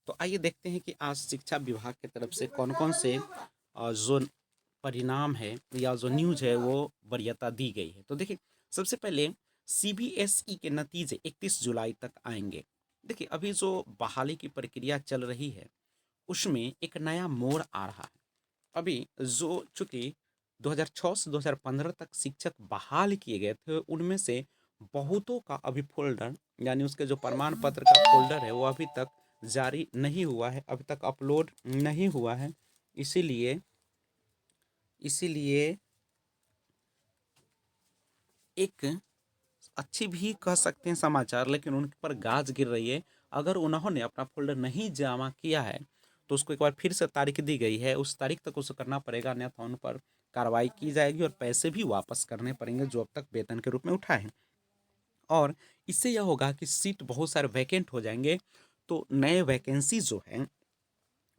तो आइए देखते हैं कि आज शिक्षा विभाग की तरफ से कौन-कौन से जो परिणाम है या जो न्यूज़ है वो वरीयता दी गई है। तो देखिए, सबसे पहले सीबीएसई के नतीजे 31 जुलाई तक आएँगे। देखिए, अभी जो बहाली की प्रक्रिया चल रही है, उसमें एक नया मोड़ आ रहा है। अभी जो चूँकि 2006 से 2015 तक शिक्षक बहाल किए गए थे, उनमें से बहुतों का अभी फ़ोल्डर यानी उसके जो प्रमाण पत्र का फ़ोल्डर है, वो अभी तक जारी नहीं हुआ है, अभी तक अपलोड नहीं हुआ है। इसीलिए इसीलिए एक अच्छी भी कह सकते हैं समाचार, लेकिन उन पर गाज गिर रही है। अगर उन्होंने अपना फ़ोल्डर नहीं जमा किया है, तो उसको एक बार फिर से तारीख दी गई है, उस तारीख तक उसे करना पड़ेगा, अन्यथा उन पर कार्रवाई की जाएगी और पैसे भी वापस करने पड़ेंगे जो अब तक वेतन के रूप में उठाए हैं। और इससे यह होगा कि सीट बहुत सारे वैकेंट हो जाएँगे, तो नए वैकेंसी जो हैं,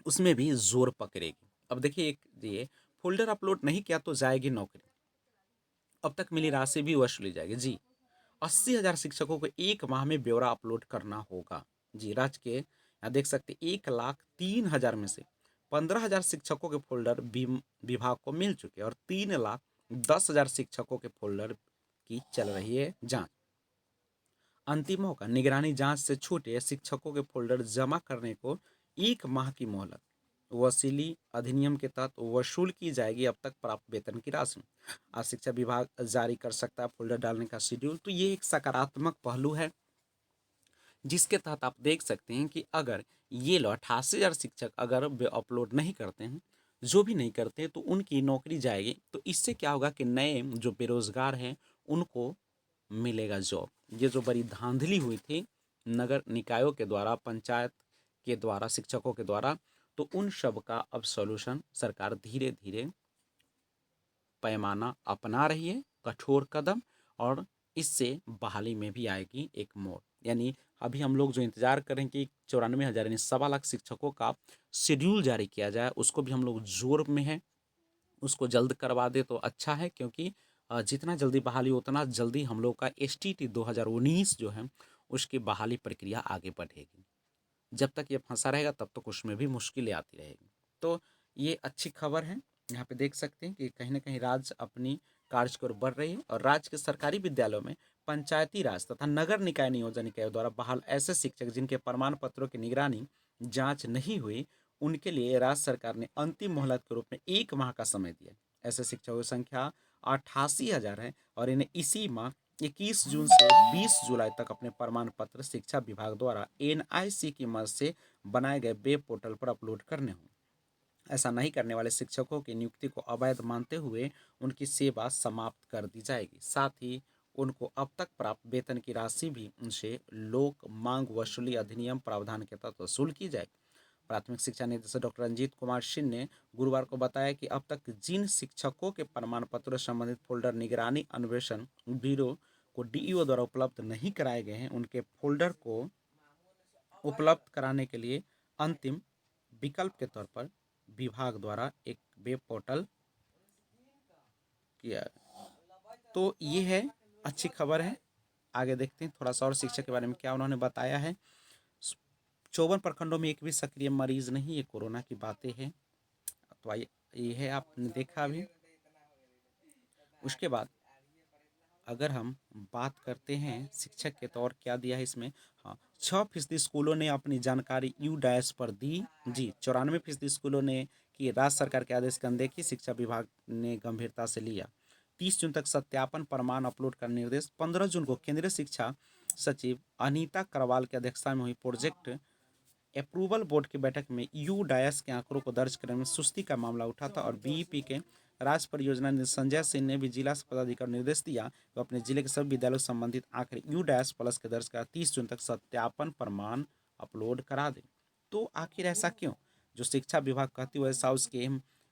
उसमें भी ज़ोर पकड़ेगी। अब देखिए, एक ये फ़ोल्डर अपलोड नहीं किया तो जाएगी नौकरी। अब तक मिली राशि भी वसूली जाएगी। जी, 80,000 शिक्षकों को 1 माह में ब्यौरा अपलोड करना होगा। जी, राज्य के यहाँ देख सकते हैं 1,03,000 में से 15,000 शिक्षकों के फ़ोल्डर विभाग को मिल चुके हैं और 3,10,000 शिक्षकों के फ़ोल्डर की चल रही है जाँच। अंतिम मौका निगरानी जांच से छूटे शिक्षकों के फोल्डर जमा करने को 1 माह की मोहलत। वसूली अधिनियम के तहत वसूल की जाएगी अब तक प्राप्त वेतन की राशि। आज शिक्षा विभाग जारी कर सकता है फोल्डर डालने का शेड्यूल। तो ये एक सकारात्मक पहलू है, जिसके तहत आप देख सकते हैं कि अगर ये लो 88,000 शिक्षक अगर वे अपलोड नहीं करते हैं, जो भी नहीं करते हैं, तो उनकी नौकरी जाएगी। तो इससे क्या होगा कि नए जो बेरोजगार हैं उनको मिलेगा जॉब। ये जो बड़ी धांधली हुई थी नगर निकायों के द्वारा, पंचायत के द्वारा, शिक्षकों के द्वारा, तो उन सब का अब सॉल्यूशन सरकार धीरे धीरे पैमाना अपना रही है, कठोर कदम। और इससे बहाली में भी आएगी एक मोड़। यानी अभी हम लोग जो इंतजार करें कि 94,000 यानी 1.25 लाख शिक्षकों का शेड्यूल जारी किया जाए, उसको भी हम लोग जोर में हैं। उसको जल्द करवा दे तो अच्छा है, क्योंकि जितना जल्दी बहाली उतना जल्दी हम लोग का एसटीटी 2019 जो है उसकी बहाली प्रक्रिया आगे बढ़ेगी। जब तक ये फंसा रहेगा तब तक उसमें भी मुश्किलें आती रहेगी। तो ये अच्छी खबर है। यहाँ पे देख सकते हैं कि कहीं ना कहीं राज्य अपनी कार्य की ओर बढ़ रही है और राज्य के सरकारी विद्यालयों में पंचायती राज तथा नगर निकाय नियोजन इकाइयों द्वारा बहाल ऐसे शिक्षक जिनके प्रमाण पत्रों की निगरानी जांच नहीं हुई, उनके लिए राज्य सरकार ने अंतिम मोहलत के रूप में 1 माह का समय दिया। ऐसे शिक्षकों की संख्या 88,000 है और इन्हें इसी माह 21 जून से 20 जुलाई तक अपने प्रमाण पत्र शिक्षा विभाग द्वारा एनआईसी की मदद से बनाए गए वेब पोर्टल पर अपलोड करने होंगे। ऐसा नहीं करने वाले शिक्षकों की नियुक्ति को अवैध मानते हुए उनकी सेवा समाप्त कर दी जाएगी। साथ ही उनको अब तक प्राप्त वेतन की राशि भी उनसे लोक मांग वसूली अधिनियम प्रावधान के तहत वसूल की जाएगी। प्राथमिक शिक्षा निदेशक डॉक्टर रंजीत कुमार सिंह ने गुरुवार को बताया कि अब तक जिन शिक्षकों के प्रमाण पत्रों से संबंधित फोल्डर निगरानी अन्वेषण ब्यूरो को डीईओ द्वारा उपलब्ध नहीं कराए गए हैं, उनके फोल्डर को उपलब्ध कराने के लिए अंतिम विकल्प के तौर पर विभाग द्वारा एक वेब पोर्टल किया। तो ये है, अच्छी खबर है। आगे देखते हैं थोड़ा सा और शिक्षा के बारे में क्या उन्होंने बताया है। 54 प्रखंडों में एक भी सक्रिय मरीज नहीं, ये कोरोना की बातें हैं। तो आइए, ये है, आपने देखा अभी। उसके बाद अगर हम बात करते हैं शिक्षक के तौर क्या दिया है इसमें। हाँ, 6% स्कूलों ने अपनी जानकारी यू डैश पर दी। जी, 94% स्कूलों ने कि राज्य सरकार के आदेश की अनदेखी, शिक्षा विभाग ने गंभीरता से लिया। 30 जून तक सत्यापन प्रमाण अपलोड का निर्देश। 15 जून को केंद्रीय शिक्षा सचिव अनीता करवाल की अध्यक्षता में हुई प्रोजेक्ट अप्रूवल बोर्ड की बैठक में यू डायस के आंकड़ों को दर्ज करने में सुस्ती का मामला उठा था और बीईपी के राज्य परियोजना निदेशक संजय सिंह ने भी जिला पदाधिकारी को निर्देश दिया तो अपने जिले के सभी विद्यालयों से संबंधित आंकड़े यू डायस प्लस के दर्ज कर 30 जून तक सत्यापन प्रमाण अपलोड करा दें। तो आखिर ऐसा क्यों? जो शिक्षा विभाग कहती है वैसा उसके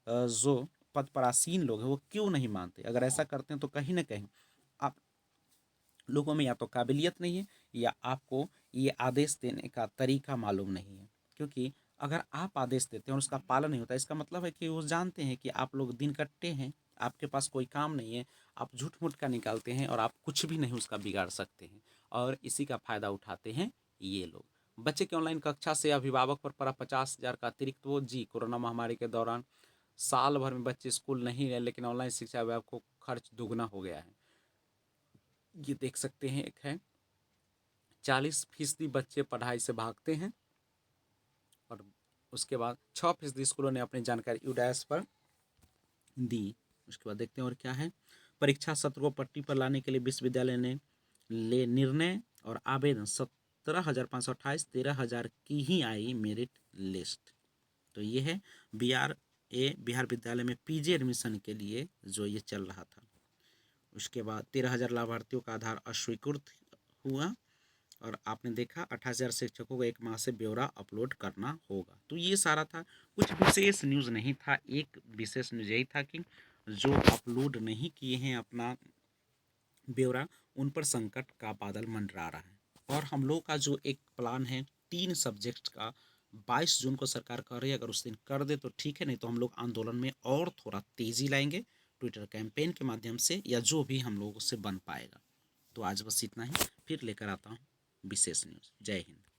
जो पद पर आसीन लोग हैं वो क्यों नहीं मानते? अगर ऐसा करते हैं तो कहीं ना कहीं आप लोगों में या तो काबिलियत नहीं है या आपको ये आदेश देने का तरीका मालूम नहीं है। क्योंकि अगर आप आदेश देते हैं और उसका पालन नहीं होता, इसका मतलब है कि वो जानते हैं कि आप लोग दिन कट्टे हैं, आपके पास कोई काम नहीं है, आप झूठ मूठ का निकालते हैं और आप कुछ भी नहीं उसका बिगाड़ सकते हैं, और इसी का फ़ायदा उठाते हैं ये लोग। बच्चे की ऑनलाइन कक्षा से अभिभावक पर पड़ा 50,000 का अतिरिक्त बोझ। जी, कोरोना महामारी के दौरान साल भर में बच्चे स्कूल नहीं गए, लेकिन ऑनलाइन शिक्षा अभिभावक को खर्च दुगना हो गया है। ये देख सकते हैं, एक है 40% बच्चे पढ़ाई से भागते हैं, और उसके बाद 6% स्कूलों ने अपनी जानकारी यूडैस पर दी। उसके बाद देखते हैं और क्या है। परीक्षा सत्र को पट्टी पर लाने के लिए विश्वविद्यालय ने ले निर्णय और आवेदन 17,528, 13,000 की ही आई मेरिट लिस्ट। तो ये है बिहार विद्यालय में पीजी एडमिशन के लिए जो ये चल रहा था। उसके बाद 13,000 लाभार्थियों का आधार अस्वीकृत हुआ, और आपने देखा 28,000 शिक्षकों को 1 माह से ब्यौरा अपलोड करना होगा। तो ये सारा था, कुछ विशेष न्यूज़ नहीं था। एक विशेष न्यूज़ यही था कि जो अपलोड नहीं किए हैं अपना ब्यौरा, उन पर संकट का बादल मंडरा रहा है। और हम लोग का जो एक प्लान है 3 सब्जेक्ट का, 22 जून को सरकार कर रही है, अगर उस दिन कर दे तो ठीक है, नहीं तो हम लोग आंदोलन में और थोड़ा तेज़ी लाएंगे ट्विटर कैंपेन के माध्यम से, या जो भी हम लोगों से बन पाएगा। तो आज बस इतना ही, फिर लेकर आता हूँ विशेष न्यूज़। जय हिंद।